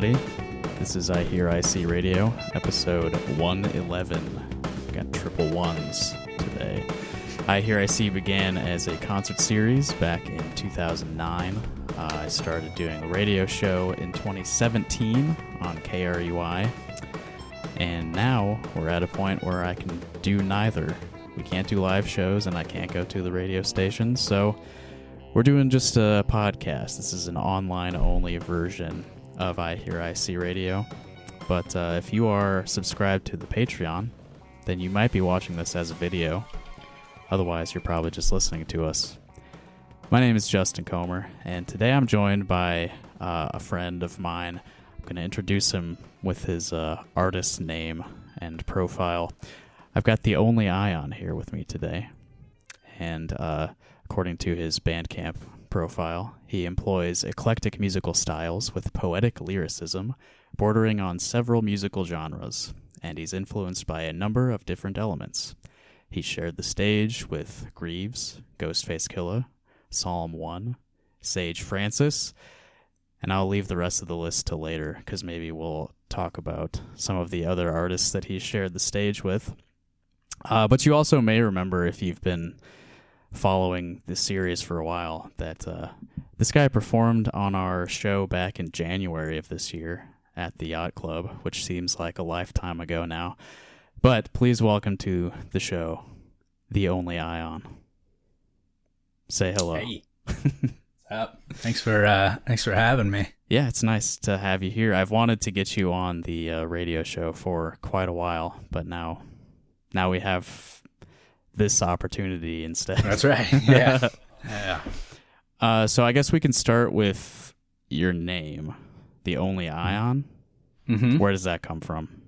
everybody. This is iHearIC Radio, episode 111. Got triple ones today. iHearIC began as a concert series back in 2009. I started doing a radio show in 2017 on KRUI. And now we're at a point where I can do neither. We can't do live shows and I can't go to the radio station, so we're doing just a podcast. This is an online-only version of iHearIC Radio. But if you are subscribed to the Patreon, then you might be watching this as a video. Otherwise, you're probably just listening to us. My name is Justin Comer, and today I'm joined by a friend of mine. I'm going to introduce him with his artist name and profile. I've got the only Ion here with me today, and according to his Bandcamp profile, he employs eclectic musical styles with poetic lyricism, bordering on several musical genres, and he's influenced by a number of different elements. He shared the stage with Greaves, Ghostface Killah, Psalm 1, Sage Francis, and I'll leave the rest of the list till later, because maybe we'll talk about some of the other artists that he shared the stage with. But you also may remember, if you've been following this series for a while, that this guy performed on our show back in January of this year at the Yacht Club, which seems like a lifetime ago now. But please welcome to the show, the only Ion. Say hello. Hey. What's up? Thanks for having me. Yeah, it's nice to have you here. I've wanted to get you on the radio show for quite a while, but now we have this opportunity instead. That's right. Yeah. Yeah. So I guess we can start with your name, the only Ion. Mm-hmm. Where does that come from?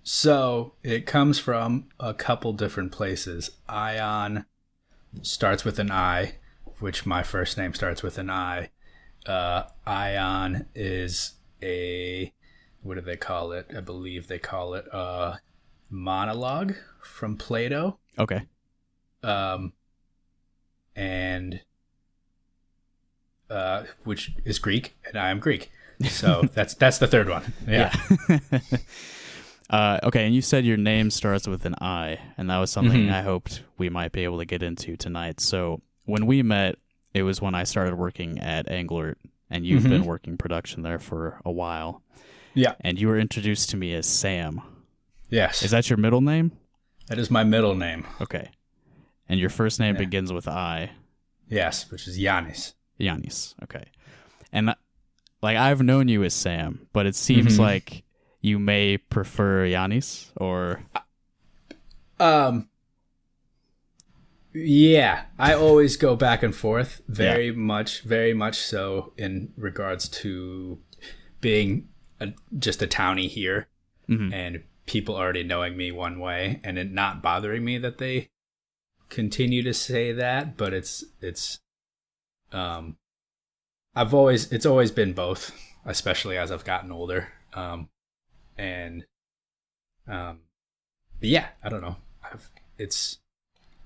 So it comes from a couple different places. Ion starts with an I, which my first name starts with an I. Ion is what do they call it? I believe they call it a monologue from Plato. Okay. And which is Greek, and I am Greek. So that's the third one. Yeah. Okay, and you said your name starts with an I, and that was something I hoped we might be able to get into tonight. So when we met, it was when I started working at Englert, and you've been working production there for a while. Yeah. And you were introduced to me as Sam. Yes. Is that your middle name? That is my middle name. Okay. And your first name begins with I. Yes, which is Yanis. Yanis. Okay. And like, I've known you as Sam, but it seems like you may prefer Yanis, or yeah, I always go back and forth very much so in regards to being just a townie here and people already knowing me one way, and it not bothering me that they continue to say that, but it's always been both, especially as I've gotten older. But yeah, I don't know.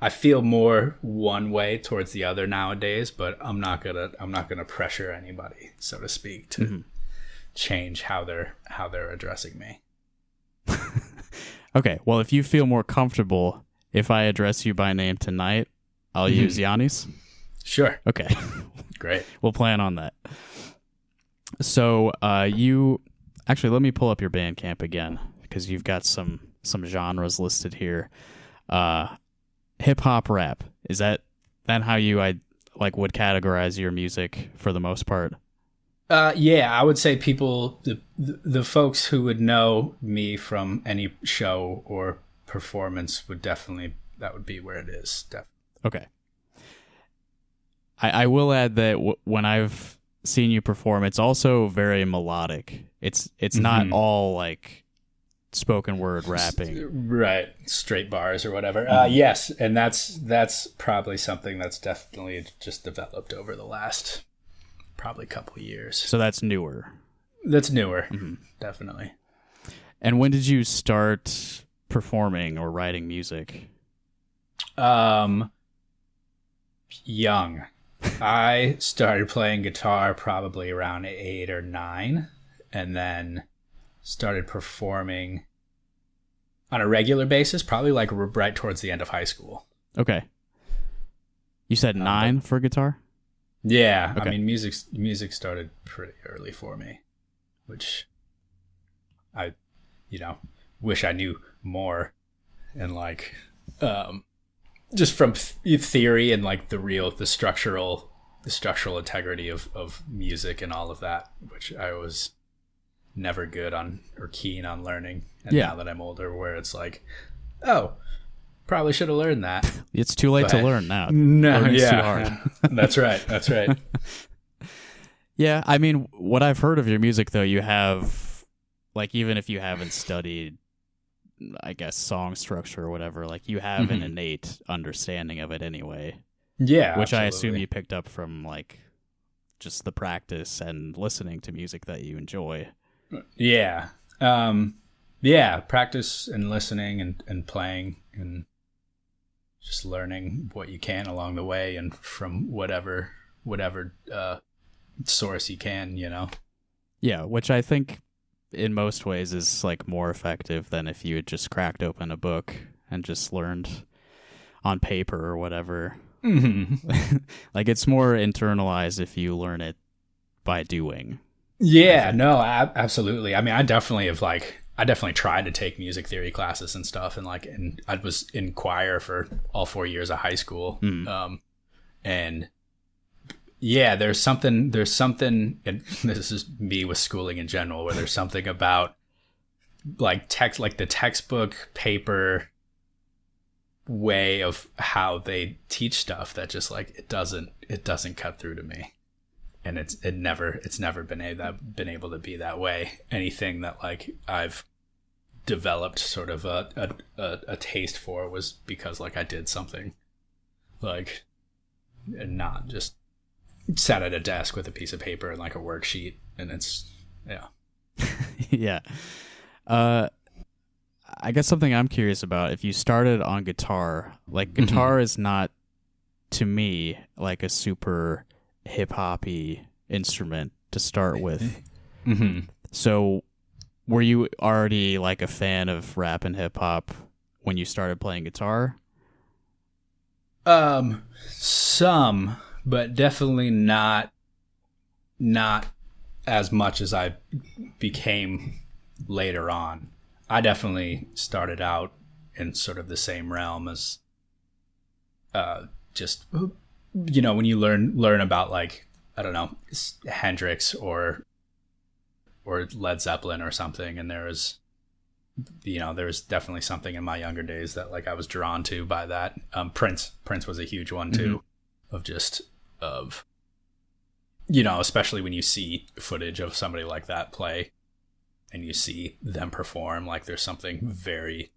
I feel more one way towards the other nowadays, but I'm not gonna pressure anybody, so to speak, to change how they're addressing me. Okay, well, if you feel more comfortable, if I address you by name tonight, I'll use Yanis. Sure. Okay. Great. We'll plan on that. So actually, let me pull up your Bandcamp again, because you've got some genres listed here. Hip hop, rap. Is that how you would categorize your music for the most part? Yeah, I would say people, the folks who would know me from any show or performance would definitely, that would be where it is. Definitely. Okay. I will add that when I've seen you perform, it's also very melodic. It's not all like spoken word rapping, right? Straight bars or whatever. Yes, and that's probably something that's definitely just developed over the last probably couple years. So that's newer. That's newer, definitely. And when did you start performing or writing music? Young. I started playing guitar probably around 8 or 9, and then started performing on a regular basis, probably like right towards the end of high school. Okay. You said 9 for guitar? Yeah, Okay. I mean, music started pretty early for me, which I, wish I knew more, and like, just from theory and like the structural integrity of music and all of that, which I was never good on or keen on learning. And now that I'm older, where it's like, oh, probably should have learned that. It's too late to learn now. No, Learning's yeah, too hard. That's right. Yeah, I mean, what I've heard of your music, though, you have, like, even if you haven't studied, I guess, song structure or whatever, like, you have an innate understanding of it anyway. Yeah, which absolutely. I assume you picked up from, like, just the practice and listening to music that you enjoy. Yeah. Practice and listening and playing and just learning what you can along the way and from whatever source you can, Yeah, which I think in most ways is like more effective than if you had just cracked open a book and just learned on paper or whatever. Mm-hmm. Like, it's more internalized if you learn it by doing. Yeah, no, absolutely. I mean, I definitely tried to take music theory classes and stuff, and I was in choir for all 4 years of high school. And yeah, there's something, and this is me with schooling in general, where there's something about like the textbook paper way of how they teach stuff that just like it doesn't cut through to me. And it's never been able to be that way. Anything that like I've developed sort of a taste for was because like I did something, like, and not just sat at a desk with a piece of paper and like a worksheet. And it's Yeah. I guess something I'm curious about, if you started on guitar, like guitar is not, to me, like a super hip-hoppy instrument to start with. So were you already like a fan of rap and hip-hop when you started playing guitar? Some, but definitely not as much as I became later on. I definitely started out in sort of the same realm as just when you learn about, like, I don't know, Hendrix or Led Zeppelin or something, and there was definitely something in my younger days that like I was drawn to by that. Prince was a huge one too, especially when you see footage of somebody like that play and you see them perform, like there's something very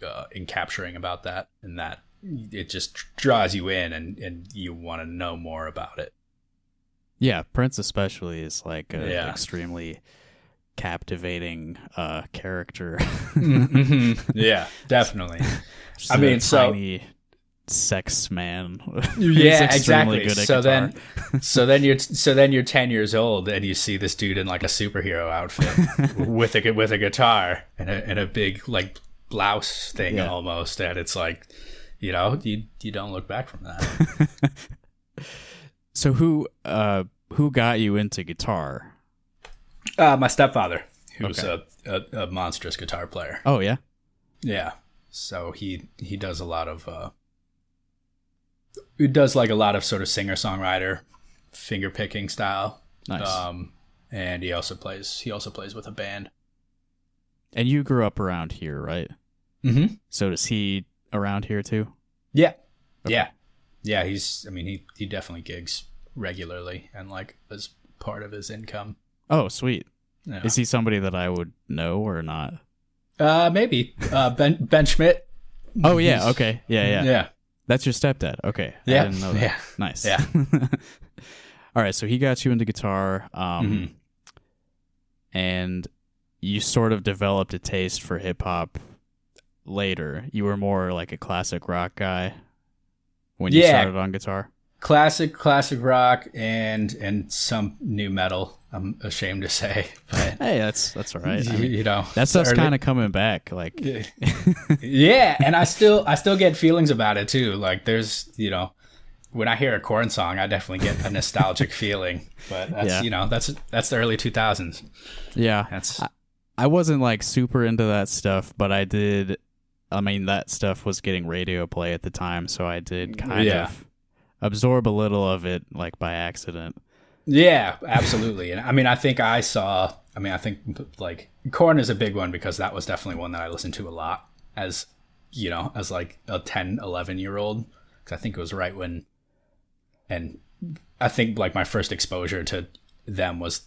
encapturing about that, and that it just draws you in and you want to know more about it. Yeah, Prince especially is like an extremely captivating character. Yeah, definitely. Just I mean, tiny sex man. Yeah, exactly. Good at guitar. So then you're 10 years old and you see this dude in like a superhero outfit with a guitar and a big like blouse thing almost, and it's like, you don't look back from that. So who got you into guitar? My stepfather, who's a monstrous guitar player. Oh yeah. Yeah. So he does a lot of a lot of sort of singer-songwriter finger picking style. Nice. And he also plays with a band. And you grew up around here, right? Mm-hmm. So is he around here too? Yeah. Okay. Yeah. He definitely gigs regularly and like as part of his income. Oh, sweet. Yeah. Is he somebody that I would know or not? Maybe. Ben Schmidt. Oh yeah. Okay. Yeah. Yeah. That's your stepdad. Okay. Yeah. I didn't know that. Yeah. Nice. Yeah. All right. So he got you into guitar, and you sort of developed a taste for hip hop later. You were more like a classic rock guy when you started on guitar. classic rock and some new metal. I'm ashamed to say, but hey, that's all right. I mean, you know, that stuff's kind of coming back. Like, yeah, and I still get feelings about it too. Like, there's, you know, when I hear a Korn song, I definitely get a nostalgic feeling. But that's you know, that's the early 2000s. Yeah, I wasn't like super into that stuff, but I did. I mean, that stuff was getting radio play at the time, so I did kind of absorb a little of it, like by accident. Yeah, absolutely. And I mean, I think like Korn is a big one because that was definitely one that I listened to a lot as, you know, as like a 10, 11-year-old. Because I think it was right when, and I think like my first exposure to them was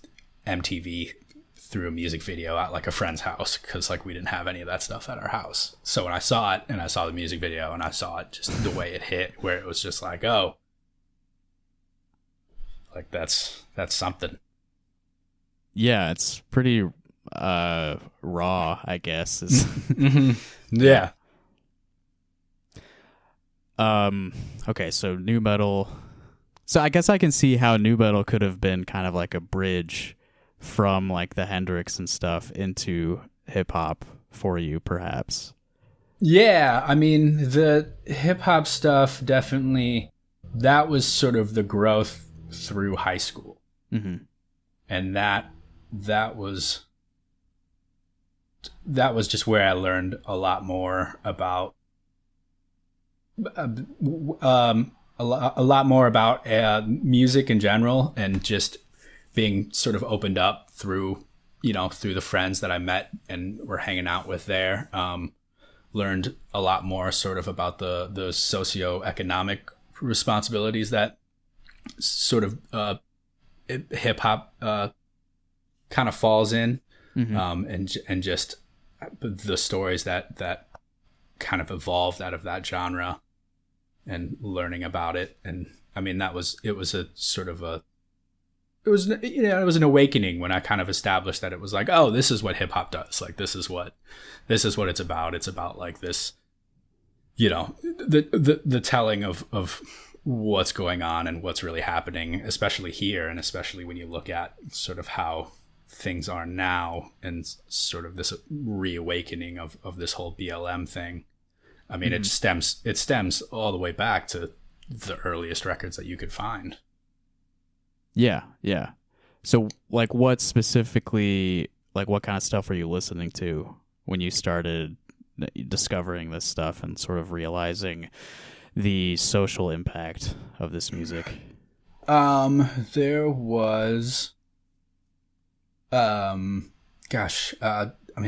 MTV through a music video at like a friend's house, because like we didn't have any of that stuff at our house. So when I saw it and I saw the music video and I saw it, just the way it hit, where it was just like, oh, like that's something. Yeah, it's pretty raw, I guess. Mm-hmm. Yeah. Okay, so new metal. So I guess I can see how new metal could have been kind of like a bridge from like the Hendrix and stuff into hip hop for you, perhaps. Yeah, I mean, the hip hop stuff definitely, that was sort of the growth through high school. Mm-hmm. And that was just where I learned a lot more about a lot more about music in general, and just being sort of opened up through, you know, through the friends that I met and were hanging out with there. Learned a lot more sort of about the socioeconomic responsibilities that sort of hip hop kind of falls in. Mm-hmm. And just the stories that kind of evolved out of that genre, and learning about it. And I mean, it was an awakening when I kind of established that it was like, oh, this is what hip hop does. Like, this is what it's about. It's about like this, you know, the telling of what's going on and what's really happening, especially here, and especially when you look at sort of how things are now, and sort of this reawakening of this whole BLM thing. I mean, mm-hmm. it stems all the way back to the earliest records that you could find. Yeah. So like, what specifically, like what kind of stuff were you listening to when you started discovering this stuff and sort of realizing the social impact of this music? There was, I mean,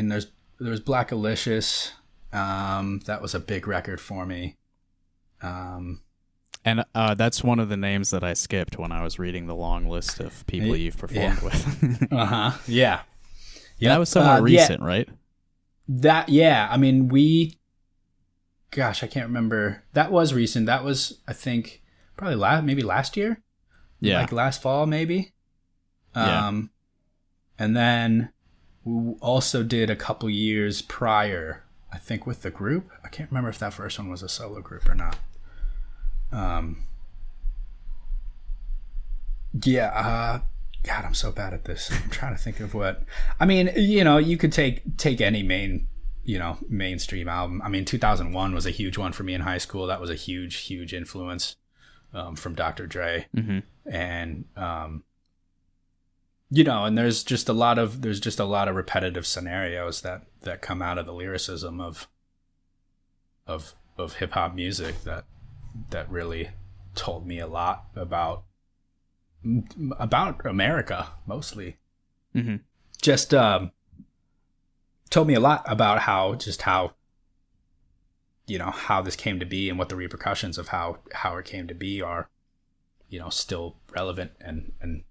there was Blackalicious. That was a big record for me. And that's one of the names that I skipped when I was reading the long list of people you've performed with. Yeah. Yeah, that was somewhat recent, right? I mean, I can't remember. That was recent. That was, I think, probably maybe last year. Yeah. Like last fall, maybe. And then we also did a couple years prior, I think, with the group. I can't remember if that first one was a solo group or not. God, I'm so bad at this. I'm trying to think of what. I mean, you know, you could take any mainstream album. I mean, 2001 was a huge one for me in high school. That was a huge influence from Dr. Dre. Mm-hmm. And you know, and there's just a lot of repetitive scenarios that come out of the lyricism of hip hop music that really told me a lot about America, mostly. Mm-hmm. Just told me a lot about how you know, how this came to be, and what the repercussions of how it came to be are, you know, still relevant and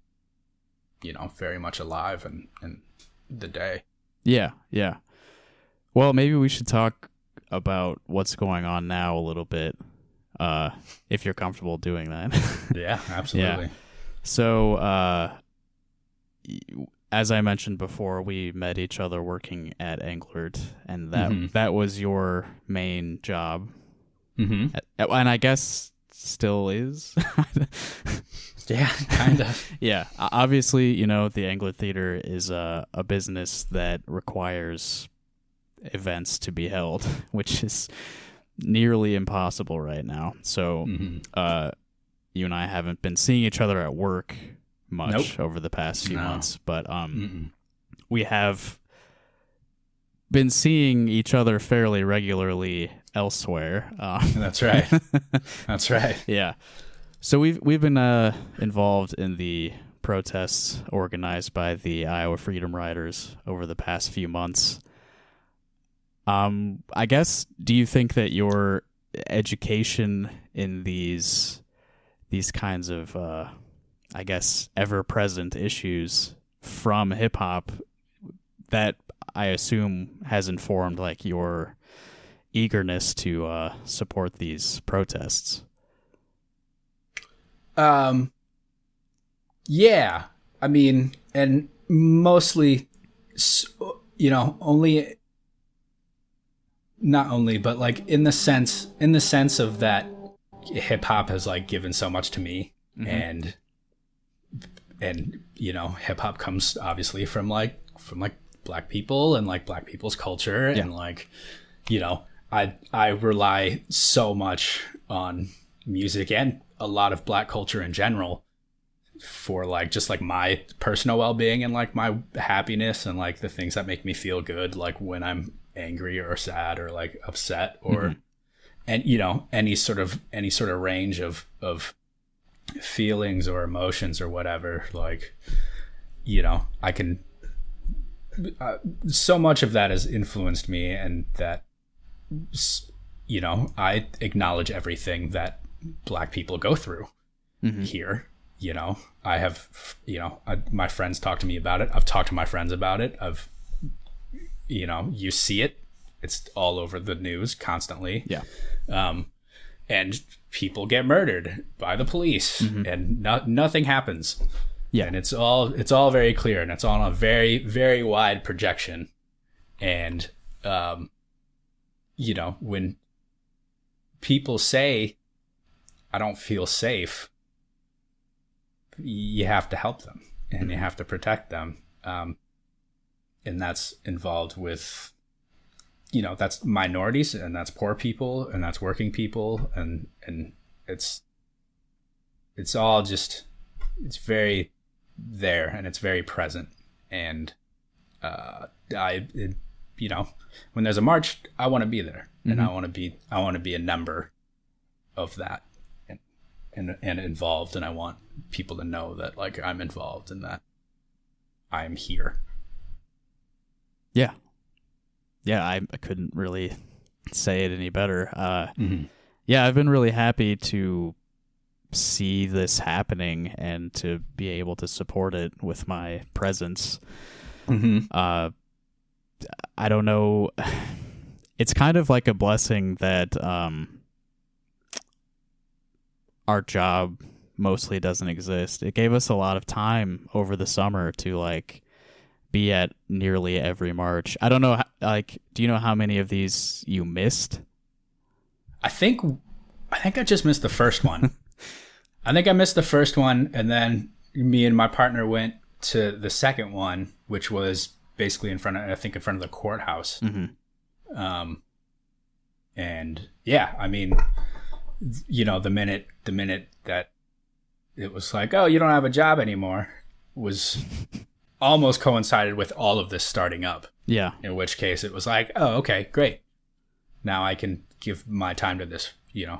you know, very much alive in the day. Yeah. Well, maybe we should talk about what's going on now a little bit, if you're comfortable doing that. Yeah, absolutely. Yeah. So, as I mentioned before, we met each other working at Englert, and that was your main job. Mm-hmm. And I guess still is. Yeah, kind of. Yeah, obviously, the Angler Theater is a business that requires events to be held, which is nearly impossible right now. So, you and I haven't been seeing each other at work much over the past few months, but we have been seeing each other fairly regularly elsewhere. That's right. That's right. Yeah. So we've been involved in the protests organized by the Iowa Freedom Riders over the past few months. I guess, do you think that your education in these kinds of, I guess, ever-present issues from hip-hop, that I assume has informed like your eagerness to support these protests? Yeah, I mean, and mostly, not only, but like in the sense of that hip hop has like given so much to me, and hip hop comes obviously from Black people and like Black people's culture, and like, I rely so much on music and a lot of Black culture in general for like just like my personal well-being and like my happiness and like the things that make me feel good, like when I'm angry or sad or like upset or and any sort of range of feelings or emotions or whatever, like I can so much of that has influenced me, and that I acknowledge everything that Black people go through here. I have, my friends talk to me about it. I've talked to my friends about it. You see it. It's all over the news constantly. Yeah. And people get murdered by the police, and nothing happens. Yeah. And it's all very clear, and it's on a very, very wide projection. And, when people say, I don't feel safe, you have to help them and you have to protect them. And that's involved with, that's minorities, and that's poor people, and that's working people. And it's all just, it's very there, and it's very present. And, when there's a march, I want to be there, and I want to be a member of that and involved. And I want people to know that like I'm involved and that I'm here. Yeah. Yeah. I couldn't really say it any better. Yeah, I've been really happy to see this happening and to be able to support it with my presence. I don't know. It's kind of like a blessing that our job mostly doesn't exist. It gave us a lot of time over the summer to like be at nearly every march. I don't know, like, do you know how many of these you missed? I think I just missed the first one. I think I missed the first one, and then me and my partner went to the second one, which was basically in front of the courthouse. And yeah, I mean, the minute that it was like, oh, you don't have a job anymore, was almost coincided with all of this starting up. Yeah. In which case it was like, oh, okay, great. Now I can give my time to this,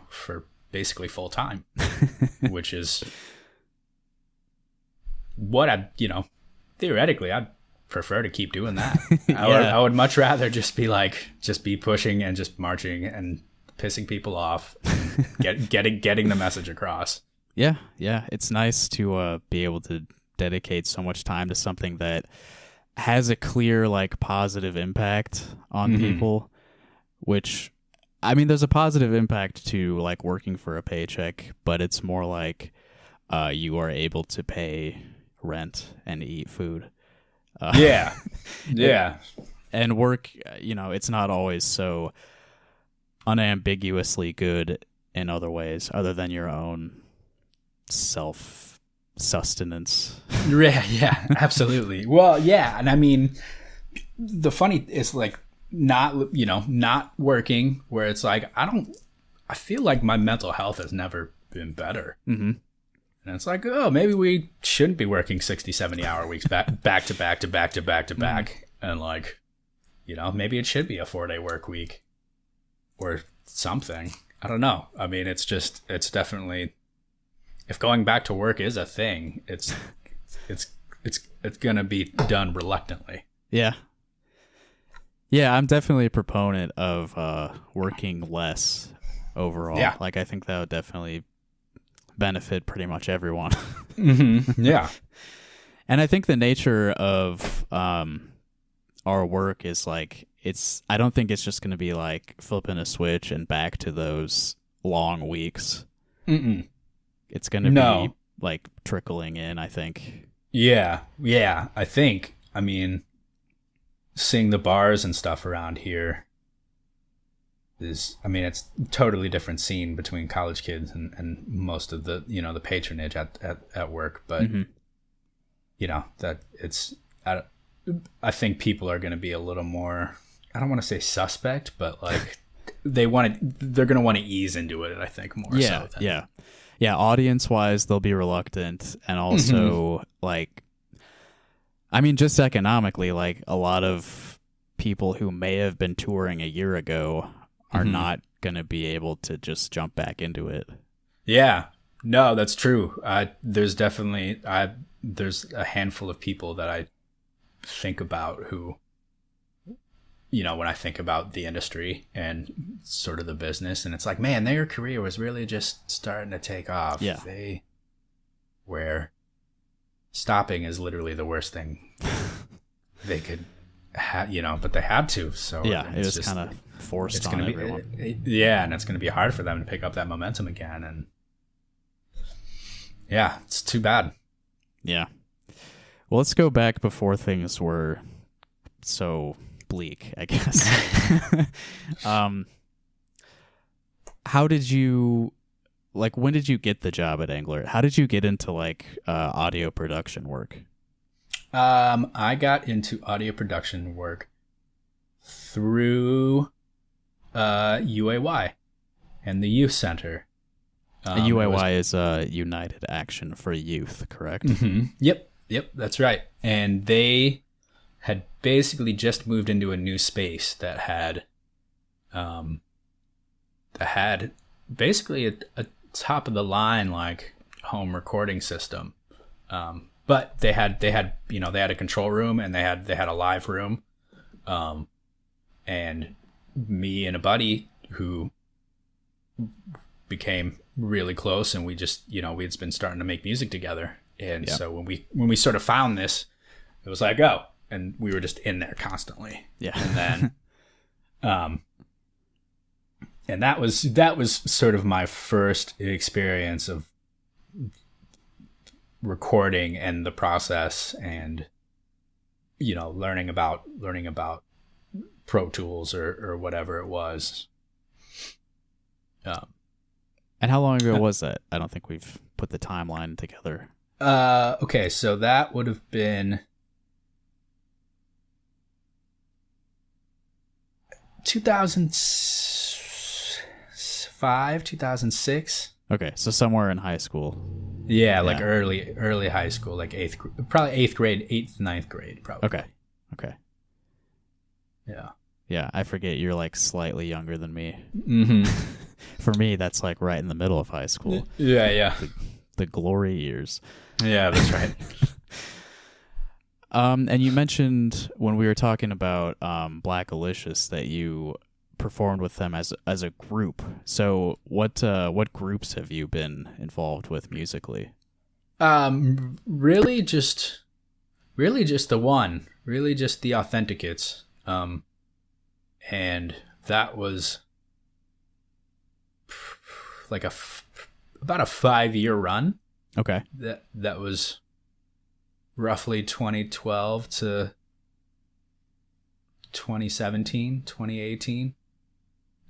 for basically full time, which is what theoretically I'd prefer to keep doing that. I would much rather just be pushing and just marching and pissing people off, and getting the message across. Yeah. It's nice to be able to dedicate so much time to something that has a clear like positive impact on people, which, I mean, there's a positive impact to like working for a paycheck, but it's more like you are able to pay rent and eat food. Yeah. And work, it's not always so unambiguously good in other ways other than your own self sustenance. Yeah, absolutely. Well, yeah, and I mean, the funny is like not working, where it's like I feel like my mental health has never been better. Mm-hmm. And it's like, oh, maybe we shouldn't be working 60, 70-hour weeks back to back to back to back. And like, maybe it should be a 4-day work week or something. I don't know. I mean, it's definitely, if going back to work is a thing, it's going to be done reluctantly. Yeah. Yeah, I'm definitely a proponent of working less overall. Yeah. Like, I think that would definitely benefit pretty much everyone. Mm-hmm. Yeah. And I think the nature of our work is like, I don't think it's just going to be like flipping a switch and back to those long weeks. Mm-mm. It's going to be like trickling in, I think. Yeah. I mean, seeing the bars and stuff around here it's a totally different scene between college kids and most of the, the patronage at work. But, that it's, I think people are going to be a little more, I don't want to say suspect, but like they're going to want to ease into it, I think, more so. Yeah. Audience wise, they'll be reluctant. And also like, I mean, just economically, like a lot of people who may have been touring a year ago are not going to be able to just jump back into it. Yeah, no, that's true. There's definitely, there's a handful of people that I think about who, when I think about the industry and sort of the business, and it's like, man, their career was really just starting to take off. Yeah. Where stopping is literally the worst thing they could have, but they had to. So yeah, it was kind of forced on everyone. And it's going to be hard for them to pick up that momentum again. And yeah, it's too bad. Yeah. Well, let's go back before things were so bleak, I guess. How did you, like, when did you get the job at Angler? How did you get into like audio production work? I got into audio production work through UAY and the youth center. UAY is United Action for Youth, correct? Mm-hmm. Yep, that's right. And they had basically just moved into a new space that had basically a top of the line like home recording system. But they had a control room and they had a live room. And me and a buddy who became really close, and we just, we had been starting to make music together. And so when we sort of found this, it was like, oh, and we were just in there constantly. Yeah. And then, and that was sort of my first experience of recording and the process, and learning about Pro Tools or whatever it was. And how long ago was that? I don't think we've put the timeline together. Okay, so that would have been 2005, 2006. Okay, so somewhere in high school. Yeah, like early high school, like probably 8th grade, 9th grade, probably. Okay. Yeah. Yeah, I forget you're like slightly younger than me. Mm-hmm. For me, that's like right in the middle of high school. Yeah. The glory years. Yeah, that's right. And you mentioned when we were talking about Black Alicious that you performed with them as a group. So what groups have you been involved with musically? Really just the one. Really just the Authenticates. And that was like about a 5-year run. Okay. That was roughly 2012 to 2017, 2018.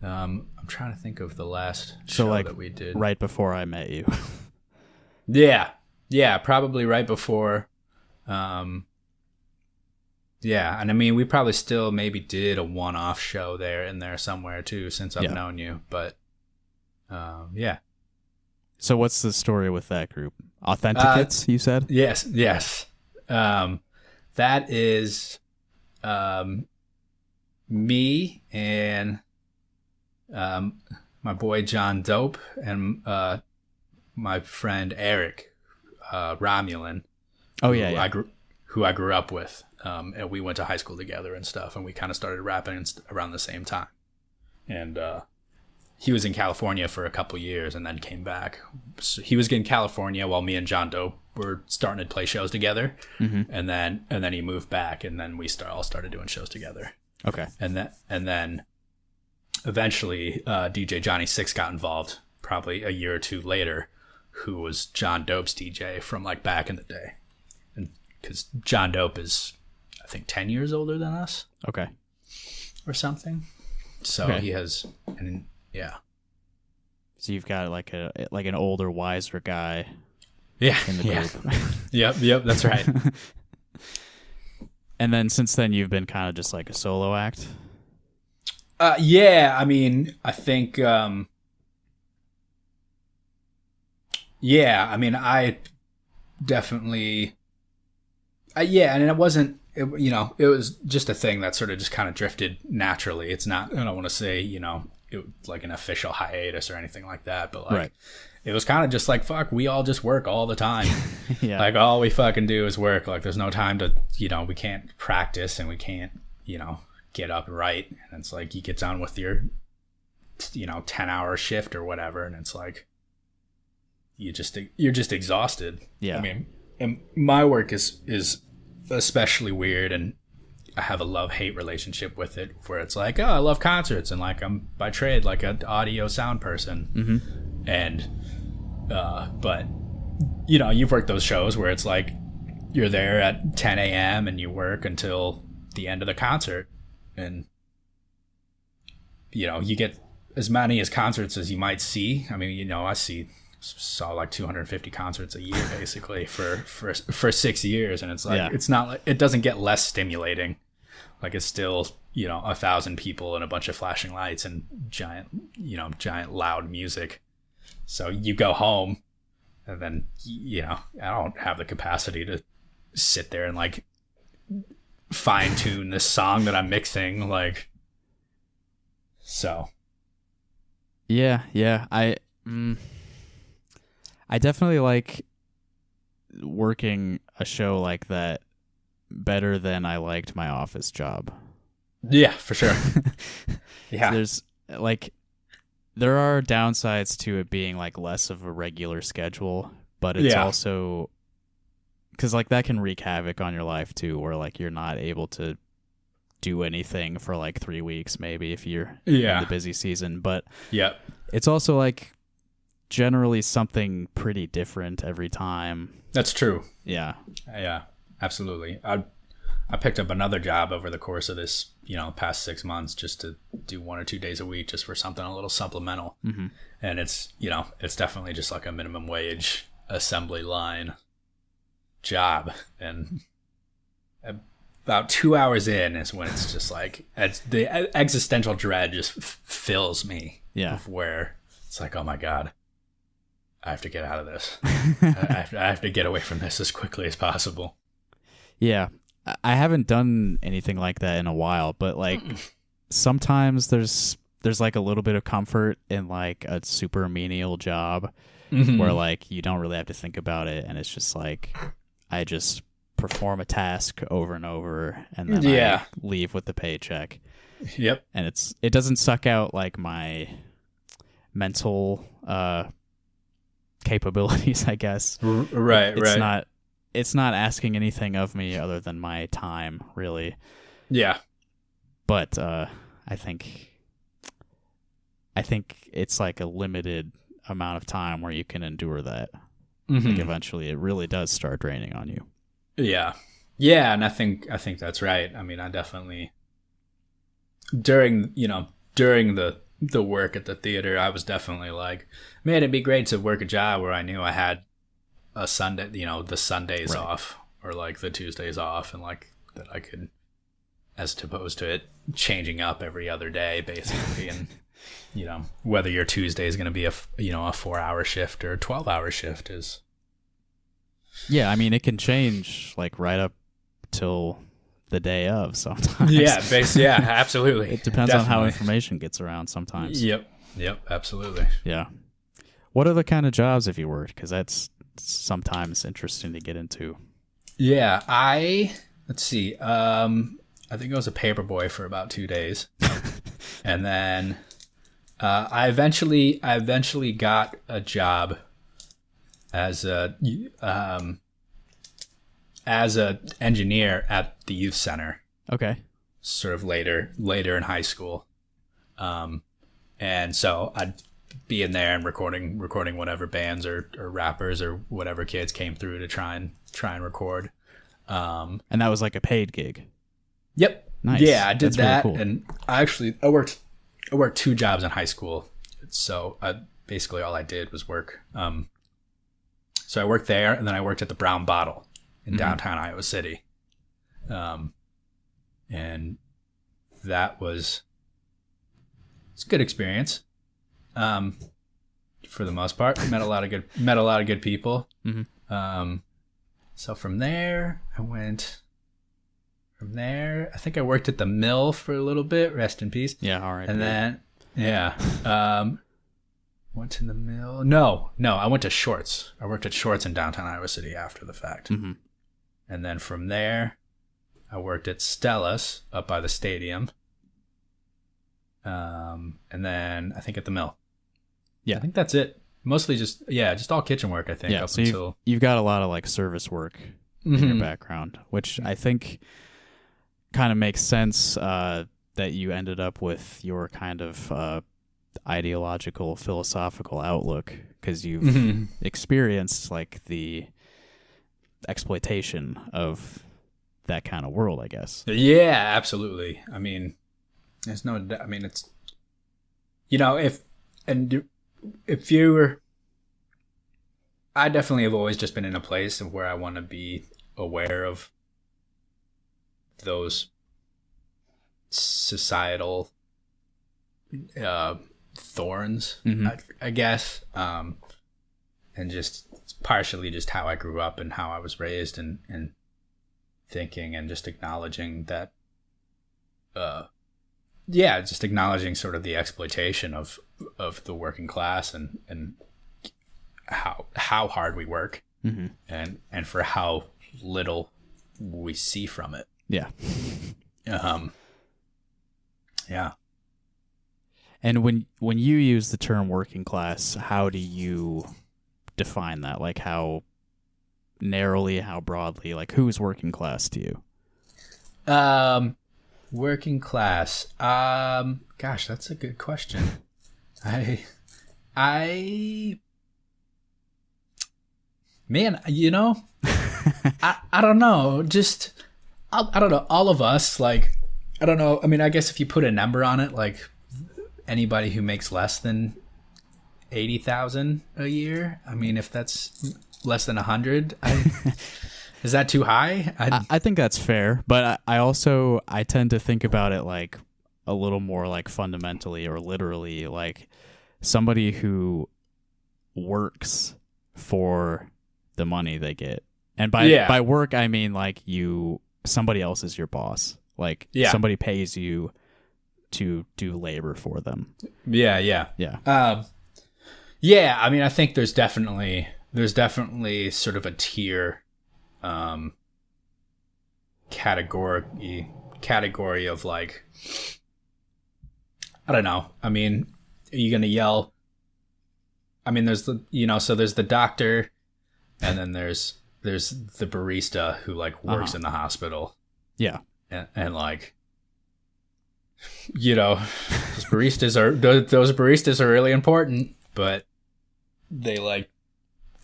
I'm trying to think of the last So show like that we did. right before I met you. Yeah, probably right before. Yeah, and I mean, we probably still maybe did a one-off show there in there somewhere too since I've known you, but yeah. So what's the story with that group? Authenticates, you said? Yes. That is me and my boy John Dope and my friend Eric Romulan. Oh yeah. Who I grew up with. And we went to high school together and stuff, and we kind of started rapping around the same time. And he was in California for a couple years and then came back. So he was in California while me and John Doe were starting to play shows together. Mm-hmm. And then he moved back, and then we all started doing shows together. Okay. And then eventually DJ Johnny Six got involved probably a year or two later, who was John Dope's DJ from like back in the day. And because John Dope is, I think, 10 years older than us. Okay. Or something. So he has, and yeah. So you've got like an older, wiser guy. Yeah. In the group. Yep. That's right. And then since then, you've been kind of just like a solo act. Yeah. I mean, I think. Yeah. I mean, I definitely. Yeah, and it wasn't. It was just a thing that sort of just kind of drifted naturally. It's not. I don't want to say it like an official hiatus or anything like that, but like. Right. It was kind of just like, fuck, we all just work all the time. Yeah. Like, all we fucking do is work. Like, there's no time to, we can't practice and we can't, get up and write. And it's like, you get on with your, 10-hour shift or whatever. And it's like, you're just exhausted. Yeah. I mean, and my work is especially weird. And I have a love-hate relationship with it where it's like, oh, I love concerts. And like, I'm by trade, like an audio sound person. Mm-hmm. And, but you've worked those shows where it's like you're there at 10 a.m. and you work until the end of the concert, and you get as many as concerts as you might see. I mean, I saw like 250 concerts a year basically for 6 years, and it's like it's not like it doesn't get less stimulating. Like, it's still 1,000 people and a bunch of flashing lights and giant loud music. So you go home, and then, I don't have the capacity to sit there and, like, fine-tune this song that I'm mixing, like, so. Yeah. I definitely like working a show like that better than I liked my office job. Yeah, for sure. Yeah. There's, like... There are downsides to it being like less of a regular schedule, but it's also because like that can wreak havoc on your life too, where like you're not able to do anything for like 3 weeks maybe if you're in the busy season. But it's also like generally something pretty different every time. That's true. Yeah, absolutely. I picked up another job over the course of this, past 6 months, just to do 1 or 2 days a week, just for something a little supplemental. Mm-hmm. And it's definitely just like a minimum wage assembly line job. And about 2 hours in is when it's just like, the existential dread just fills me. Yeah. Of where it's like, oh my God, I have to get out of this. I have to get away from this as quickly as possible. Yeah. I haven't done anything like that in a while, but like sometimes there's like a little bit of comfort in like a super menial job where like you don't really have to think about it, and it's just like I just perform a task over and over, and then I leave with the paycheck. Yep. And it doesn't suck out like my mental capabilities, I guess. Right. It's not asking anything of me other than my time, really. Yeah. But I think it's like a limited amount of time where you can endure that. Mm-hmm. Like eventually it really does start draining on you. Yeah. Yeah, and I think that's right. I mean, I definitely during the the work at the theater, I was definitely like, man, it'd be great to work a job where I knew I had a Sunday, the Sundays off, or like the Tuesdays off, and like that I could, as opposed to it changing up every other day, basically. And, whether your Tuesday is going to be a 4-hour shift or a 12-hour shift is. Yeah. I mean, it can change like right up till the day of sometimes. Yeah, absolutely. It depends on how information gets around sometimes. Yep, absolutely. Yeah. What other kind of jobs have you worked? Because that's sometimes interesting to get into. Yeah, let's see. I think I was a paper boy for about 2 days. And then I eventually got a job as a engineer at the youth center. Okay. Sort of later in high school. And so I'd be in there and recording whatever bands or rappers or whatever kids came through to try and record. And that was like a paid gig. Yep. Nice. Yeah, I did That's that. really cool. And I worked 2 jobs in high school. So basically all I did was work. So I worked there, and then I worked at the Brown Bottle in downtown Iowa City. And that it's a good experience. For the most part, met a lot of good people. Mm-hmm. So from there, I think I worked at the mill for a little bit. Rest in peace. Yeah. All right. And then, went to the mill. No, I went to Shorts. I worked at Shorts in downtown Iowa City after the fact. Mm-hmm. And then from there, I worked at Stella's up by the stadium. And then I think at the mill. Yeah. I think that's it. Mostly just all kitchen work, I think. Yeah, up so until... you've got a lot of like service work in your background, which I think kind of makes sense that you ended up with your kind of ideological, philosophical outlook, because you've experienced like the exploitation of that kind of world, I guess. Yeah, absolutely. I mean, it's, if you were, I definitely have always just been in a place of where I want to be aware of those societal thorns, I guess, and just partially just how I grew up and how I was raised, and thinking and just acknowledging that, just acknowledging sort of the exploitation of the working class, and how hard we work, and for how little we see from it. Yeah. Yeah. And when you use the term working class, how do you define that? Like how narrowly, how broadly? Like who's working class to you? Working class. Gosh, that's a good question. Man, I don't know. Just, I don't know. All of us, like, I don't know. I mean, I guess if you put a number on it, like anybody who makes less than 80,000 a year. I mean, if that's less than 100, is that too high? I think that's fair, but I tend to think about it like a little more like fundamentally or literally, like somebody who works for the money they get. And by work, I mean like somebody else is your boss. Like somebody pays you to do labor for them. Yeah. I mean, I think there's definitely sort of a tier, category of like, I don't know. I mean, are you gonna yell? I mean, there's so there's the doctor, and then there's the barista who like works in the hospital. Yeah. And like, those baristas are really important, but they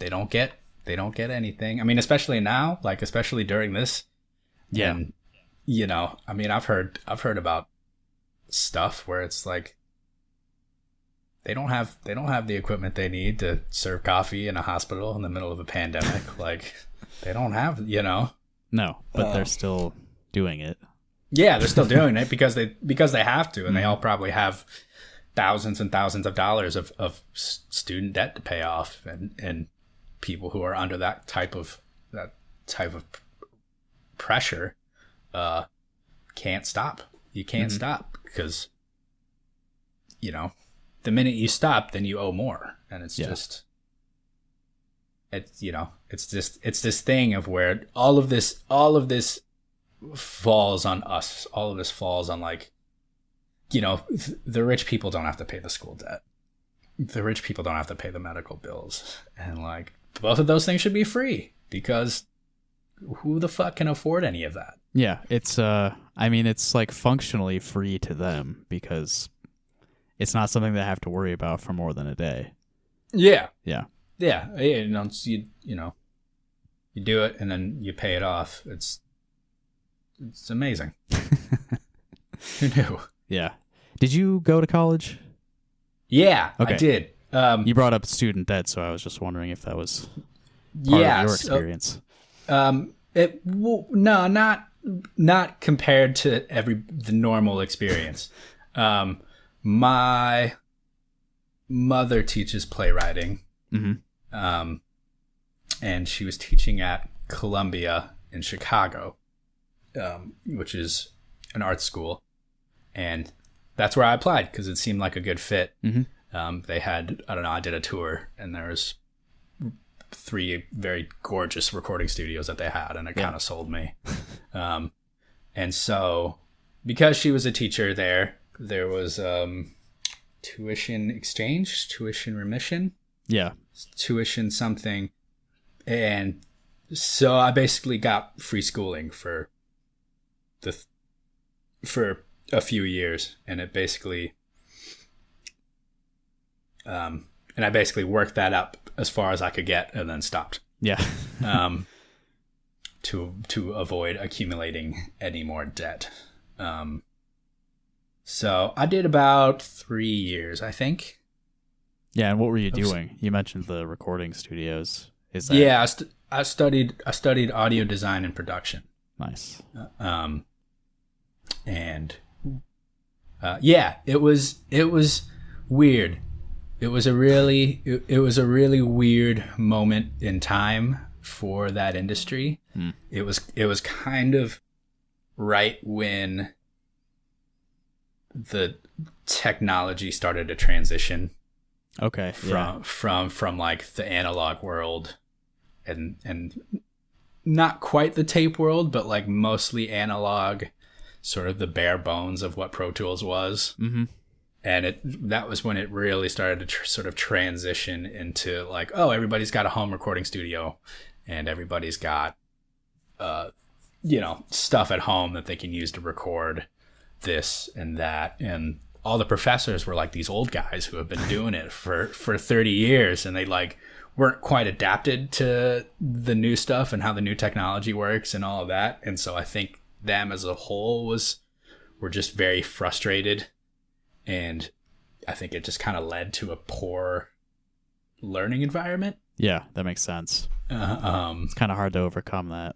don't get anything. I mean, especially now, like especially during this. Yeah. And, I mean, I've heard about stuff where it's like they don't have the equipment they need to serve coffee in a hospital in the middle of a pandemic. Like, they don't have, No, but they're still doing it. Yeah, they're still doing it because they have to, and they all probably have thousands and thousands of dollars of student debt to pay off, and people who are under that type of pressure can't stop. You can't stop because the minute you stop, then you owe more, and it's just it's this thing of where all of this falls on us. All of this falls on, like, the rich people don't have to pay the school debt. The rich people don't have to pay the medical bills, and like both of those things should be free because who the fuck can afford any of that? Yeah, it's like functionally free to them because it's not something they have to worry about for more than a day. Yeah. Yeah. Yeah. You do it and then you pay it off. It's amazing. Who knew? Yeah. Did you go to college? Yeah, okay. I did. You brought up student debt, so I was just wondering if that was part of your experience. No, not compared to the normal experience. My mother teaches playwriting, and she was teaching at Columbia in Chicago, which is an art school, and that's where I applied because it seemed like a good fit. They had, I did a tour, and there was 3 very gorgeous recording studios that they had, and it kind of sold me. And so, because she was a teacher there was tuition exchange, tuition remission, tuition something, and so I basically got free schooling for a few years, and it basically and I basically worked that up as far as I could get and then stopped. Yeah. To avoid accumulating any more debt. So I did about 3 years, I think. Yeah, and what were you doing? You mentioned the recording studios. Is that... I studied audio design and production. Nice. It was weird. It was a really weird moment in time for that industry. It was kind of right when the technology started to transition. Okay. From like the analog world and not quite the tape world, but like mostly analog, sort of the bare bones of what Pro Tools was. And that was when it really started to sort of transition into like, oh, everybody's got a home recording studio and everybody's got, stuff at home that they can use to record this and that. And all the professors were like these old guys who have been doing it for 30 years, and they like weren't quite adapted to the new stuff and how the new technology works and all of that. And so I think them as a whole were just very frustrated. And I think it just kind of led to a poor learning environment. Yeah, that makes sense. It's kind of hard to overcome that.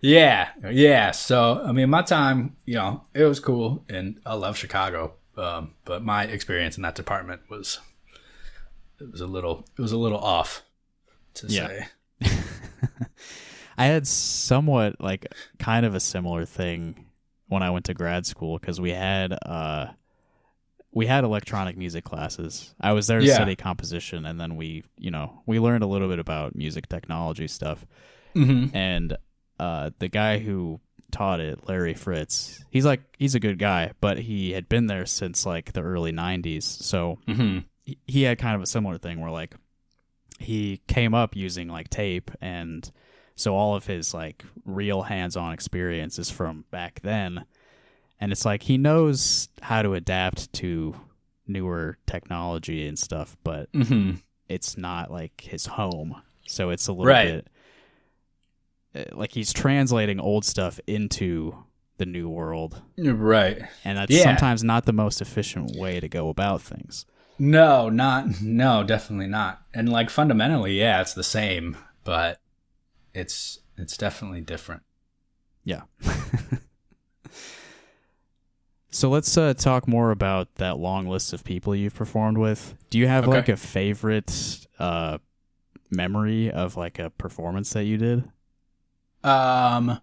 Yeah. So, I mean, my time, it was cool, and I love Chicago. But my experience in that department was a little off, to say. I had somewhat like kind of a similar thing when I went to grad school, because we had electronic music classes. I was there to study composition, and then we learned a little bit about music technology stuff. And the guy who taught it, Larry Fritz, he's a good guy, but he had been there since like the early 90s. So he had kind of a similar thing where like he came up using like tape, and so all of his like real hands-on experience is from back then. And it's like he knows how to adapt to newer technology and stuff, but it's not like his home. So it's a little bit like he's translating old stuff into the new world. Right. And that's sometimes not the most efficient way to go about things. No, definitely not. And like fundamentally, yeah, it's the same, but it's definitely different. Yeah. So let's talk more about that long list of people you've performed with. Do you have like a favorite memory of like a performance that you did? Or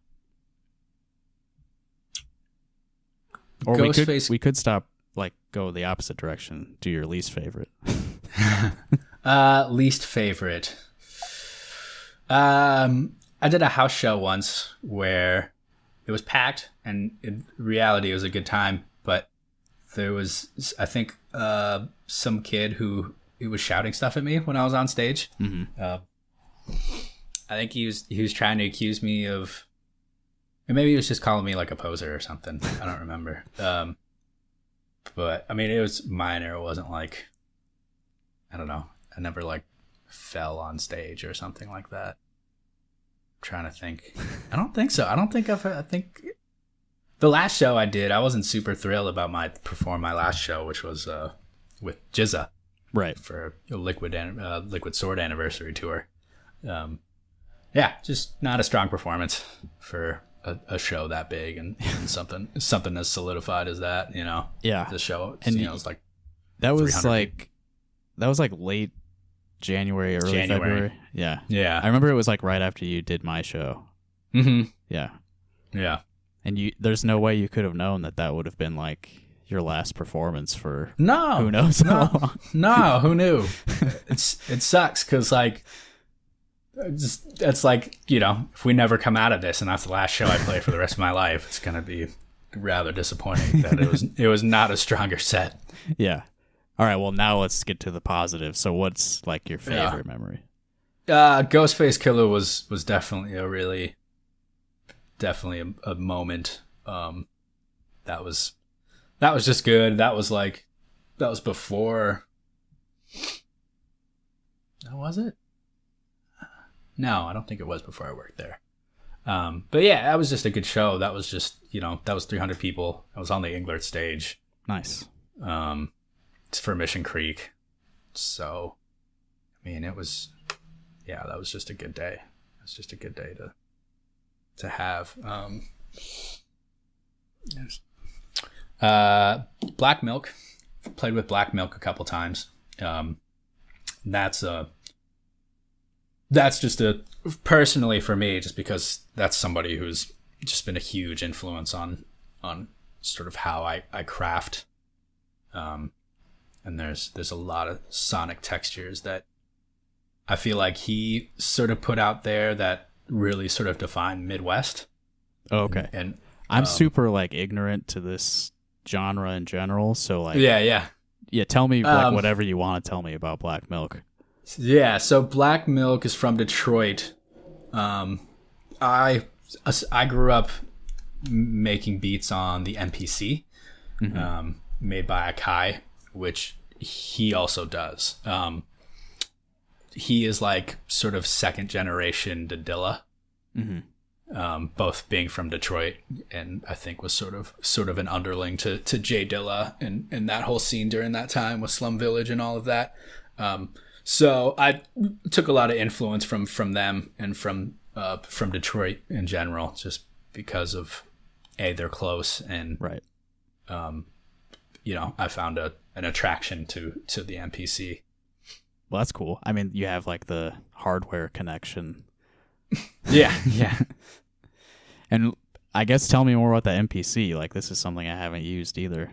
we could stop, like, go the opposite direction. Do your least favorite. Least favorite. I did a house show once where it was packed, and in reality, it was a good time. But there was, I think, some kid who was shouting stuff at me when I was on stage. Mm-hmm. I think he was trying to accuse me of, and maybe he was just calling me like a poser or something. I don't remember. But I mean, it was minor. It wasn't like, I don't know. I never like fell on stage or something like that. I'm trying to think. I don't think so. I think the last show I did, I wasn't super thrilled about my last show, which was with Jizza, right, for a Liquid Sword anniversary tour. Yeah, just not a strong performance for a show that big and something as solidified as that, you know. Yeah, the show, and you know, it's like that was like late January, early February. Yeah. I remember it was like right after you did my show. Mm-hmm. Yeah. And there's no way you could have known that would have been like your last performance for who knows how long. No, who knew? It sucks because like it's like, you know, if we never come out of this and that's the last show I play for the rest of my life, it's gonna be rather disappointing that it was not a stronger set. Yeah. All right, well, now let's get to the positive. So what's like your favorite memory? Ghostface Killer was definitely a moment. That was just good. That was before. Was it? No, I don't think it was before I worked there. But yeah, that was just a good show. That was just, you know, that was 300 people. I was on the Englert stage. Nice. It's for Mission Creek. So, I mean, that was just a good day. It was just a good day to have. Black Milk. Played with Black Milk a couple times. That's just personally for me, just because that's somebody who's just been a huge influence on sort of how I craft. And there's a lot of sonic textures that I feel like he sort of put out there that really sort of define Midwest. Oh, okay. And I'm super like ignorant to this genre in general, so like yeah. Tell me like whatever you want to tell me about Black Milk. Yeah, so Black Milk is from Detroit. I grew up making beats on the MPC, made by Akai, which he also does. He is like sort of second generation to Dilla, both being from Detroit, and I think was sort of an underling to Jay Dilla and that whole scene during that time with Slum Village and all of that. So I took a lot of influence from them and from Detroit in general, just because of they're close and right. You know, I found an attraction to the MPC. Well, that's cool. I mean, you have like the hardware connection. Yeah. And I guess tell me more about the MPC. Like, this is something I haven't used either.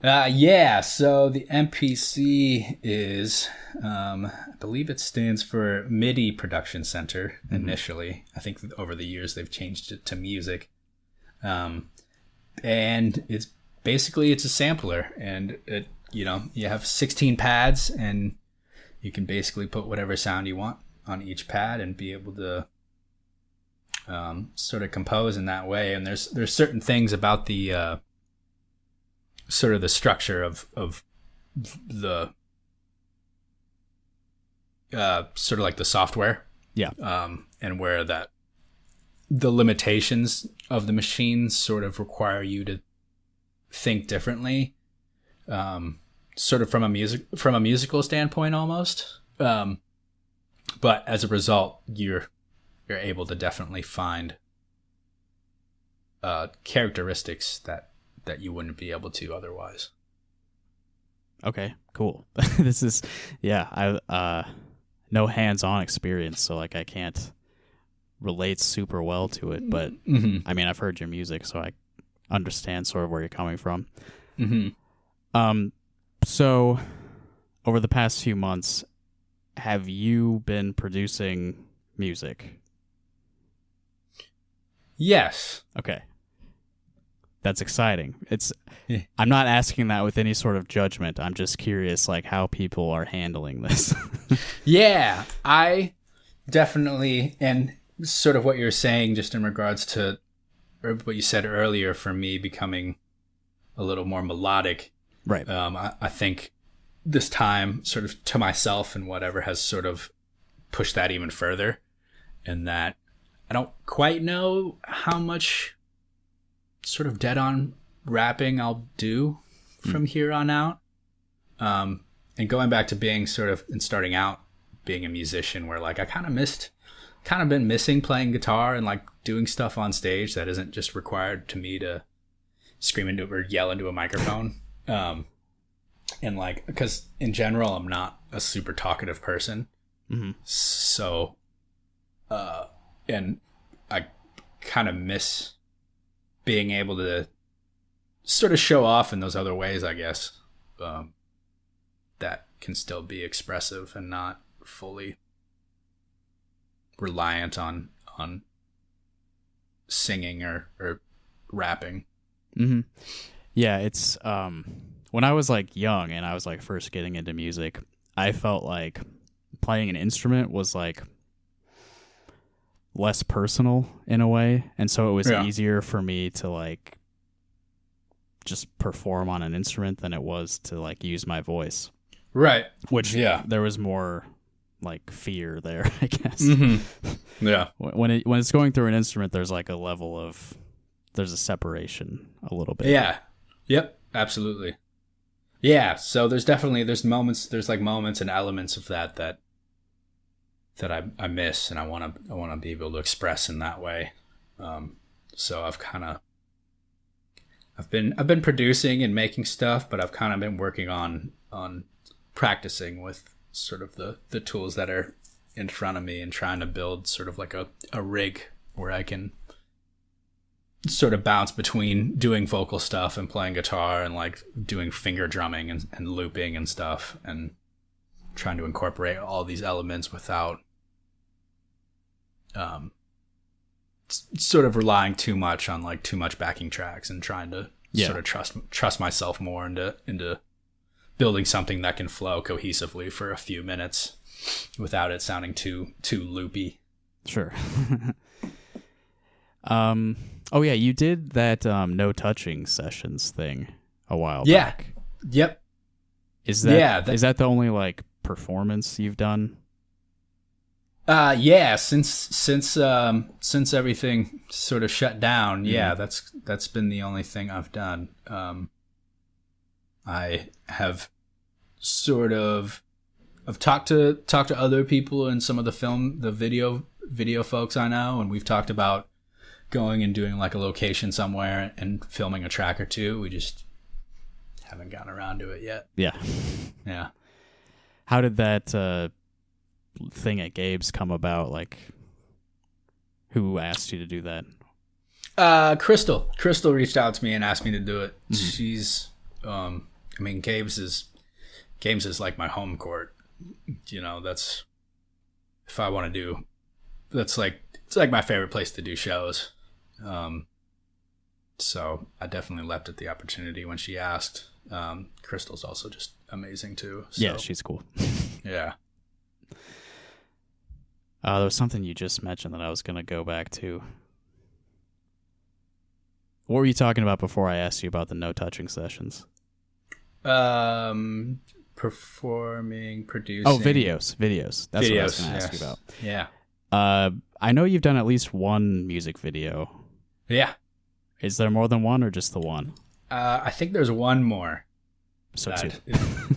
Yeah. So the MPC is, I believe it stands for MIDI Production Center initially. I think over the years they've changed it to music. And it's basically a sampler, and it, you know, you have 16 pads and you can basically put whatever sound you want on each pad and be able to sort of compose in that way. And there's certain things about the sort of the structure of the sort of like the software, and where that the limitations of the machine sort of require you to think differently. sort of from a musical standpoint almost. But as a result, you're able to definitely find characteristics that you wouldn't be able to otherwise. Okay, cool. This is, I no hands-on experience, so like I can't relate super well to it. But I mean, I've heard your music, so I understand sort of where you're coming from. So over the past few months, have you been producing music? Yes. Okay. That's exciting. I'm not asking that with any sort of judgment. I'm just curious, like, how people are handling this. Yeah, I definitely, and sort of what you're saying just in regards to or what you said earlier, for me becoming a little more melodic. Right. I think this time sort of to myself and whatever has sort of pushed that even further, and that I don't quite know how much sort of dead on rapping I'll do from here on out. And going back to being sort of and starting out being a musician, where like I kind of been missing playing guitar and like doing stuff on stage that isn't just required to me to scream into or yell into a microphone. And like, because in general, I'm not a super talkative person. So, and I kind of miss being able to sort of show off in those other ways, I guess, that can still be expressive and not fully reliant on singing or rapping. Yeah, it's when I was like young and I was like first getting into music, I felt like playing an instrument was like less personal in a way, and so it was easier for me to like just perform on an instrument than it was to like use my voice. Right. Which there was more like fear there, I guess. Yeah. When it's going through an instrument, there's like a level of there's a separation a little bit. Yeah. Yep. Absolutely. Yeah. So there's moments and elements of that I miss, and I want to be able to express in that way. So I've been producing and making stuff, but I've kind of been working on practicing with sort of the tools that are in front of me and trying to build sort of like a rig where I can sort of bounce between doing vocal stuff and playing guitar and like doing finger drumming and looping and stuff, and trying to incorporate all these elements without sort of relying too much on like too much backing tracks, and trying to sort of trust myself more into building something that can flow cohesively for a few minutes without it sounding too loopy. Sure. Oh yeah, you did that no touching sessions thing a while back. Yep. Is that the only like performance you've done? Yeah, since everything sort of shut down, that's been the only thing I've done. I have sort of I've talked to other people and some of the video folks I know, and we've talked about going and doing like a location somewhere and filming a track or two. We just haven't gotten around to it yet. Yeah. How did that thing at Gabe's come about? Like, who asked you to do that? Crystal reached out to me and asked me to do it. She's Gabe's is like my home court. You know, that's if I want to do, it's like my favorite place to do shows. So I definitely leapt at the opportunity when she asked. Crystal's also just amazing too. So. Yeah, she's cool. Yeah. There was something you just mentioned that I was going to go back to. What were you talking about before I asked you about the no touching sessions? Performing, producing. Oh, videos. That's what I was going to ask you about. Yeah. I know you've done at least one music video. Yeah. Is there more than one or just the one? I think there's one more. So two.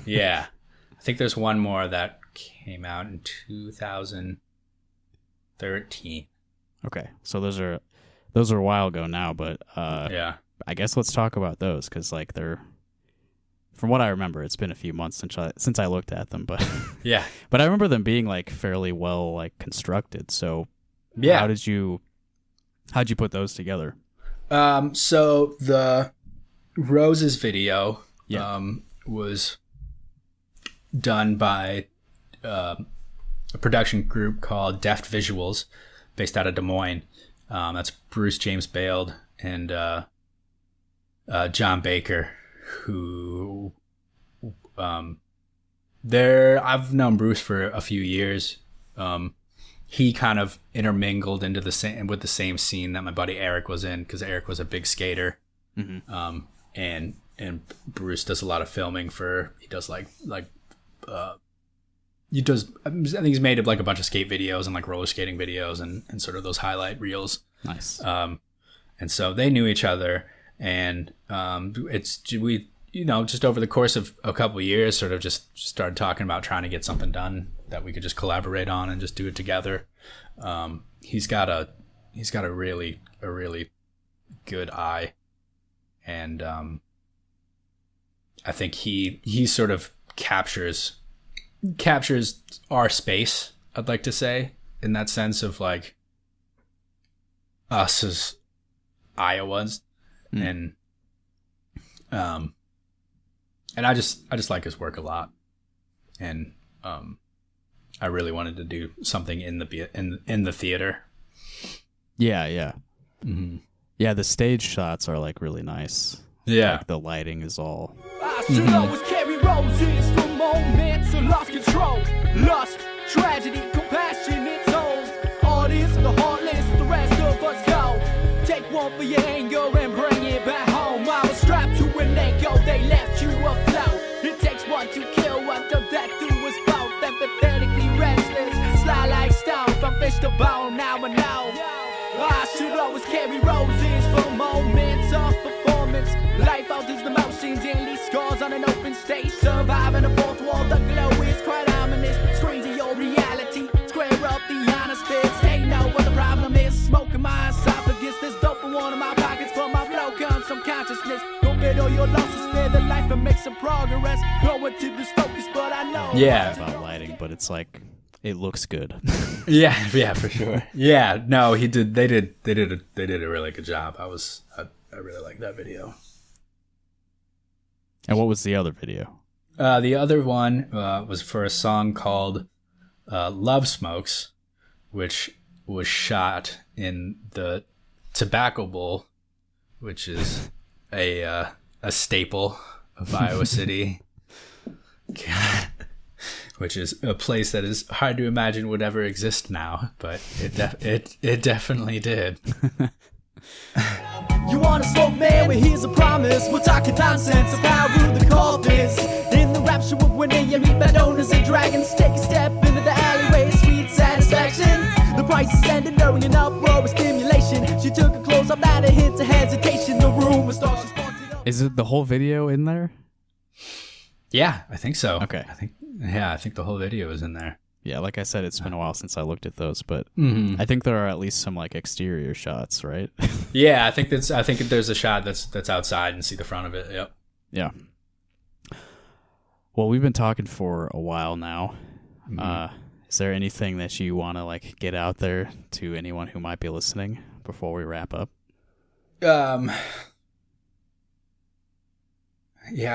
Yeah. I think there's one more that came out in 2013. Okay, so those are a while ago now, but Yeah. I guess let's talk about those because like they're, from what I remember, it's been a few months since I looked at them, but Yeah. but I remember them being like fairly well like constructed. So Yeah. how'd you put those together? So the Rose's video Yeah. was done by a production group called Deft Visuals, based out of Des Moines. That's Bruce James Bailed and John Baker, who I've known Bruce for a few years. He kind of intermingled into the same scene that my buddy Eric was in, because Eric was a big skater. Mm-hmm. And Bruce does a lot of filming he does I think he's made like a bunch of skate videos and like roller skating videos and sort of those highlight reels. Nice. And so they knew each other, and we just over the course of a couple of years sort of just started talking about trying to get something done that we could just collaborate on and just do it together. He's got a really good eye, and I think he sort of captures our space, I'd like to say, in that sense of like us as Iowans. And I just like his work a lot, and I really wanted to do something in the theater. Yeah. Mm-hmm. Yeah, the stage shots are like really nice. Yeah. Like the lighting is all. I should always carry roses for moments of lost control, lust, tragedy, compassion, it's old. All this, the heartless, the rest of us go. Take one for your anger and bring it back home. I was strapped to an ankle, they left you afloat. It takes one to kill, one to death do us both. Empathetically restless, slide like stone, from fish to bone, now I know. I should always carry roses for moments of performance. Life alters the motions and leaves scars on an open stage. Surviving a fourth wall, the glow is quite ominous. Screen to your reality, square up the honest bits. They know what the problem is. Smoking my esophagus, there's dope in one of my pockets, but my flow comes from consciousness. Don't bet all your losses, spare the life and make some progress. Going to this focus, but I know. Yeah. About lighting, but it's like it looks good. Yeah, for sure. Yeah, no, he did. They did a really good job. I really like that video. And what was the other video? The other one was for a song called "Love Smokes," which was shot in the Tobacco Bowl, which is a staple of Iowa City. Which is a place that is hard to imagine would ever exist now, but it definitely did. You wanna smoke, man? Well, here's a promise. We're talking nonsense of how rude the cult is. In the rapture of winning, you meet bad owners and dragons. Take a step into the alleyway, sweet satisfaction. The price is standing during an uproar with stimulation. She took her clothes off, not a hint of hesitation. The room was dark, she sparked it up. Is it the whole video in there? Yeah, I think so. Okay. I think the whole video is in there. Yeah, like I said, it's been a while since I looked at those, but Mm-hmm. I think there are at least some like exterior shots, right? Yeah, I think there's a shot that's outside and see the front of it. Yep. Yeah. Well, we've been talking for a while now. Mm-hmm. Is there anything that you want to like get out there to anyone who might be listening before we wrap up? Yeah,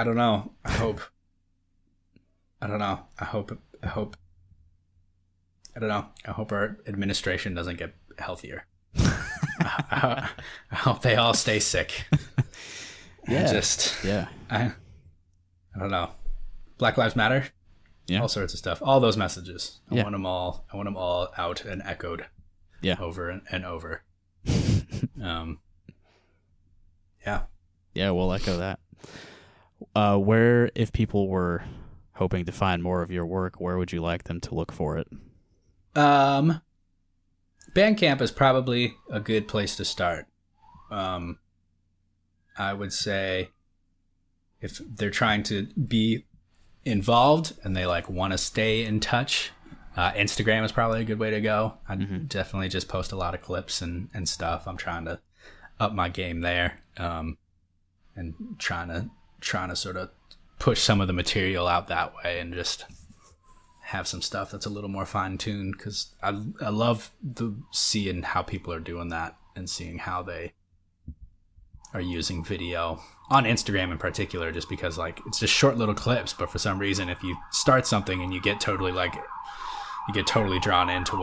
I don't know. I hope our administration doesn't get healthier. I hope they all stay sick. Yeah. I don't know. Black Lives Matter. Yeah. All sorts of stuff. All those messages. I Yeah. want them all out and echoed. Yeah. Over and over. Yeah. Yeah, we'll echo that. Where, if people were hoping to find more of your work, where would you like them to look for it? Bandcamp is probably a good place to start. I would say if they're trying to be involved and they like want to stay in touch, Instagram is probably a good way to go. I definitely just post a lot of clips and stuff. I'm trying to up my game there, and trying to sort of push some of the material out that way and just have some stuff that's a little more fine-tuned, because I love seeing how people are doing that and seeing how they are using video on Instagram in particular, just because like it's just short little clips, but for some reason if you start something and you get totally drawn into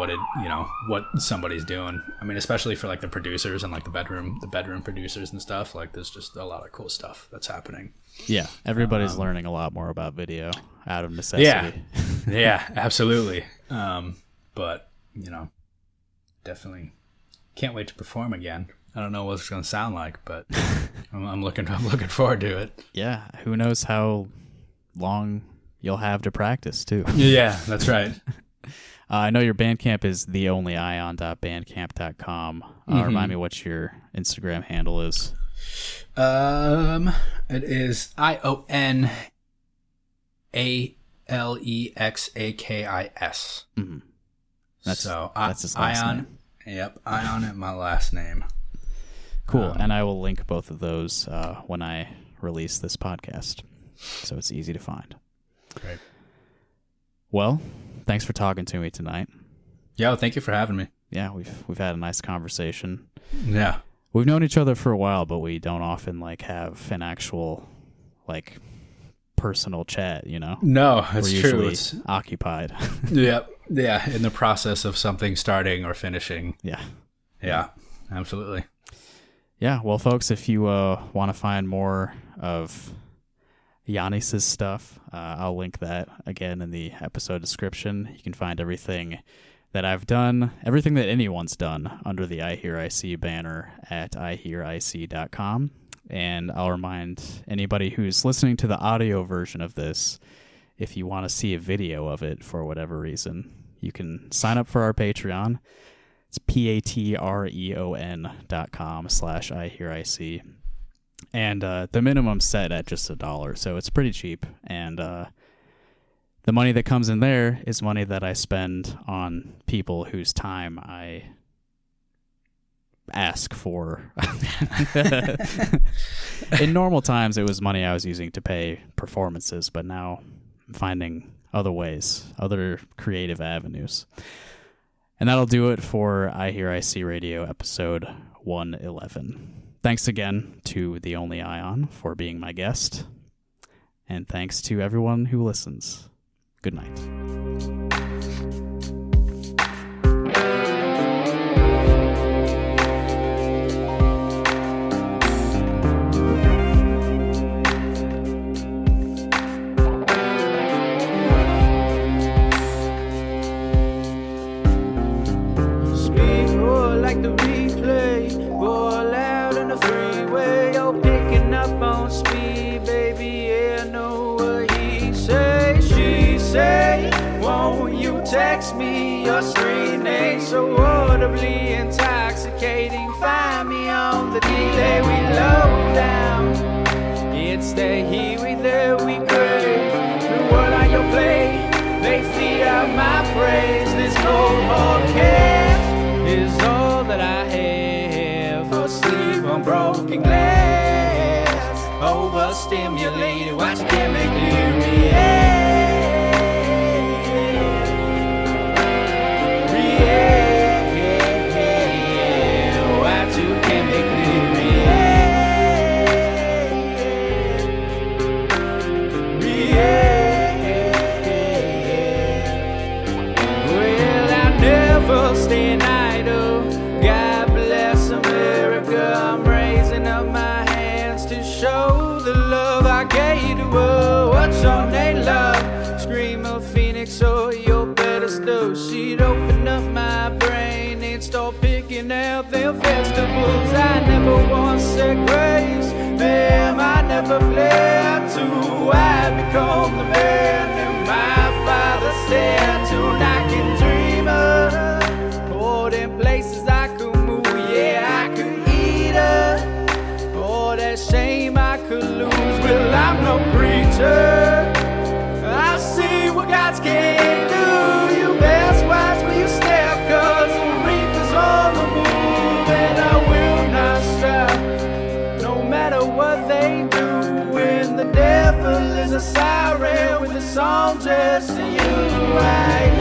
what somebody's doing. I mean, especially for like the producers and like the bedroom producers and stuff, like there's just a lot of cool stuff that's happening. Yeah, everybody's learning a lot more about video out of necessity. Yeah, absolutely. But definitely can't wait to perform again. I don't know what it's going to sound like, but I'm looking forward to it. Yeah, who knows how long you'll have to practice too. Yeah, that's right. I know your Bandcamp is theonlyion.bandcamp.com. Remind me what your Instagram handle is. It is IONALEXAKIS. Mm-hmm. That's his last Ion. name. Yep, Ion and my last name. Cool, and I will link both of those when I release this podcast, so it's easy to find. Great. Well, thanks for talking to me tonight. Yo, thank you for having me. Yeah, we've had a nice conversation. Yeah. We've known each other for a while, but we don't often like have an actual like personal chat, No, We're it's usually true. It's occupied. Yep. Yeah, in the process of something starting or finishing. Yeah. Yeah, absolutely. Yeah, well, folks, if you want to find more of Giannis's stuff, I'll link that again in the episode description. You can find everything that I've done, everything that anyone's done under the iHearIC banner at iHearIC.com. And I'll remind anybody who's listening to the audio version of this, if you want to see a video of it for whatever reason, you can sign up for our Patreon. It's patreon.com/iHearIC. And the minimum's set at just $1, so it's pretty cheap. And the money that comes in there is money that I spend on people whose time I ask for. In normal times, it was money I was using to pay performances, but now I'm finding other ways, other creative avenues. And that'll do it for iHearIC Radio episode 111. Thanks again to The Only Ion for being my guest. And thanks to everyone who listens. Good night. Like the replay, roll out in the freeway. You're picking up on speed, baby. Yeah, I know what he say. She say, won't you text me your screen name? So audibly intoxicating. Find me on the delay. We low down. It's the heat we there we crave. The world on your plate, they feed out my praise. This cold hard cash is all that I have. Asleep on broken glass, overstimulated, watch chemically react. Watch you chemically react. Well, I never stand idle. God bless America. I'm raising up my hands to show the love I gave to her. What's your name, love? Scream of Phoenix or your pedestal. She'd open up my brain and start picking out them vegetables. I never once said grace. Them I never played to. I become the man that my father said to. I can dream of all them places I could move. Yeah, I could eat her. All that shame I could lose. Well, I'm no future. I see what God's can do. You best watch where you step, cause the reaper's on the move, and I will not stop, no matter what they do. When the devil is a siren with a song just to you, I